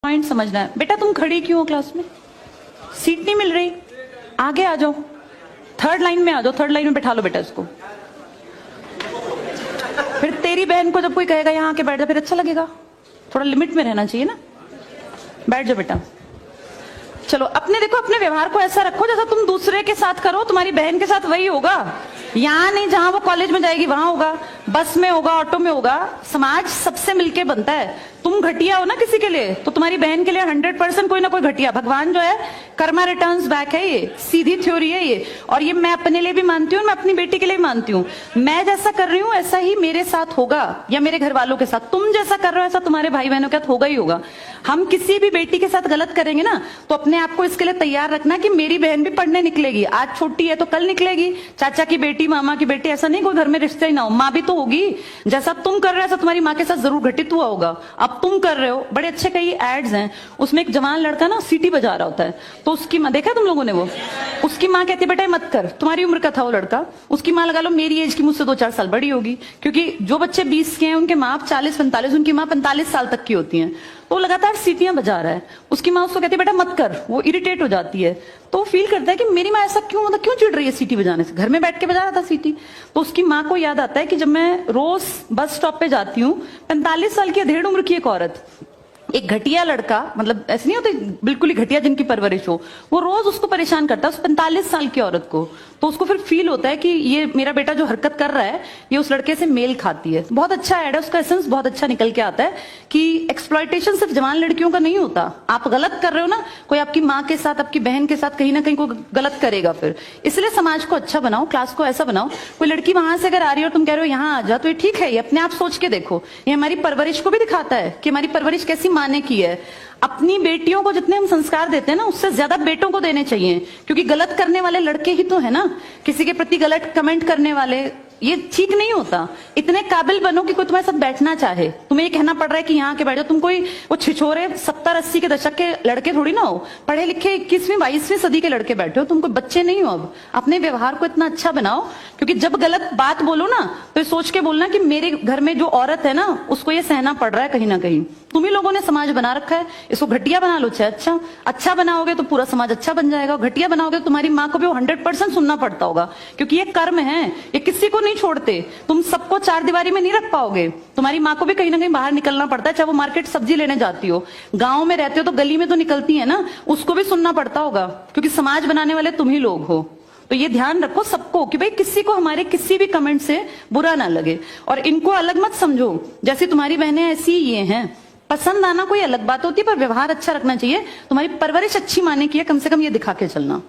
Point समझना है। बेटा तुम खड़ी क्यों हो क्लास में? सीट नहीं मिल रही, आगे आ जाओ, थर्ड लाइन में आ जाओ, थर्ड लाइन में बैठा लो बेटा इसको। फिर तेरी बहन को जब कोई कहेगा यहाँ आके बैठ जा, फिर अच्छा लगेगा? थोड़ा लिमिट में रहना चाहिए ना। बैठ जाओ बेटा। चलो अपने देखो, अपने व्यवहार को ऐसा रखो जैसा तुम दूसरे के साथ करो, तुम्हारी बहन के साथ वही होगा। यहाँ नहीं, जहां वो कॉलेज में जाएगी वहां होगा, बस में होगा, ऑटो में होगा। समाज सबसे मिलके बनता है। तुम घटिया हो ना किसी के लिए, तो तुम्हारी बहन के लिए 100% कोई ना कोई घटिया। भगवान जो है कर्मा रिटर्न्स बैक है, ये सीधी थ्योरी है ये। और ये मैं अपने लिए भी मानती हूँ, मैं अपनी बेटी के लिए भी मानती हूँ। मैं जैसा कर रही हूँ ऐसा ही मेरे साथ होगा, या मेरे घर वालों के साथ। तुम जैसा कर रहे हो ऐसा तुम्हारे भाई बहनों के साथ होगा ही होगा। हम किसी भी बेटी के साथ गलत करेंगे ना, तो अपने आप को इसके लिए तैयार रखना कि मेरी बहन भी पढ़ने निकलेगी। आज छोटी है तो कल निकलेगी। चाचा की बेटी, मामा की बेटी, ऐसा नहीं कोई घर में रिश्ते ही ना हो। माँ भी तो होगी। जैसा तुम कर रहे हो ऐसा तुम्हारी माँ के साथ जरूर घटित हुआ होगा। अब तुम कर रहे हो। बड़े अच्छे कई एड्स हैं, उसमें एक जवान लड़का ना सीटी बजा रहा होता है, तो उसकी माँ, देखा तुम लोगों ने वो, उसकी माँ कहती है बेटा मत कर। तुम्हारी उम्र का था वो लड़का, उसकी माँ लगा लो मेरी एज की, मुझसे 2-4 साल बड़ी होगी, क्योंकि जो बच्चे 20 के हैं उनके माँ 40-45, उनकी माँ 45 साल तक की होती हैं। तो लगातार सीटियां बजा रहा है। उसकी माँ उसको कहती है बेटा मत कर, वो इरिटेट हो जाती है। तो वो फील करता है कि मेरी माँ ऐसा क्यों, मतलब क्यों चिढ़ रही है सीटी बजाने से, घर में बैठ के बजा रहा था सीटी। तो उसकी माँ को याद आता है कि जब मैं रोज बस स्टॉप पे जाती हूँ, 45 साल की अधेड़ उम्र की एक औरत, एक घटिया लड़का, मतलब ऐसे नहीं होते बिल्कुल ही घटिया जिनकी परवरिश हो, वो रोज उसको परेशान करता है, उस 45 साल की औरत को। तो उसको फिर फील होता है कि ये मेरा बेटा जो हरकत कर रहा है ये उस लड़के से मेल खाती है। बहुत अच्छा ऐड है, उसका एसेंस बहुत अच्छा निकल के आता है कि एक्सप्लॉयटेशन सिर्फ जवान लड़कियों का नहीं होता। आप गलत कर रहे हो ना, कोई आपकी माँ के साथ, आपकी बहन के साथ कहीं ना कहीं कोई गलत करेगा फिर। इसलिए समाज को अच्छा बनाओ, क्लास को ऐसा बनाओ, कोई लड़की वहां से अगर आ रही है और तुम कह रहे हो यहाँ आ जा, तो ये ठीक है। ये अपने आप सोच के देखो, ये हमारी परवरिश को भी दिखाता है कि हमारी परवरिश कैसी माँ ने की है। अपनी बेटियों को जितने हम संस्कार देते हैं ना, उससे ज्यादा बेटों को देने चाहिए, क्योंकि गलत करने वाले लड़के ही तो है ना, किसी के प्रति गलत कमेंट करने वाले। ये ठीक नहीं होता। इतने काबिल बनो कि कोई तुम्हारे साथ बैठना चाहे। तुम्हें ये कहना पड़ रहा है कि यहाँ के बैठो, तुम कोई वो छिछोरे 70-80 के दशक के लड़के थोड़ी ना हो, पढ़े लिखे 21वीं-22वीं सदी के लड़के बैठे हो। तुम कोई बच्चे नहीं हो। अब अपने व्यवहार को इतना अच्छा बनाओ, क्योंकि जब गलत बात बोलो ना तो सोच के बोलना कि मेरे घर में जो औरत है ना उसको ये सहना पड़ रहा है कहीं ना कहीं। तुम ही लोगों ने समाज बना रखा है, इसको घटिया बना लो चाहे अच्छा बनाओगे तो पूरा समाज अच्छा बन जाएगा। घटिया बनाओगे तो तुम्हारी माँ को भी 100% सुनना पड़ता होगा, क्योंकि ये कर्म है, ये किसी को नहीं छोड़ते। तुम सबको 4 दीवारी में नहीं रख पाओगे। तुम्हारी माँ को भी कहीं ना कहीं बाहर निकलना पड़ता है, चाहे वो मार्केट सब्जी लेने जाती हो, गाँव में रहते हो तो गली में तो निकलती है ना, उसको भी सुनना पड़ता होगा, क्योंकि समाज बनाने वाले तुम ही लोग हो। तो ये ध्यान रखो सबको कि भाई किसी को हमारे किसी भी कमेंट से बुरा ना लगे, और इनको अलग मत समझो। जैसी तुम्हारी बहनें ऐसी ये हैं। पसंद आना कोई अलग बात होती है, पर व्यवहार अच्छा रखना चाहिए। तुम्हारी परवरिश अच्छी माने की है, कम से कम ये दिखा के चलना।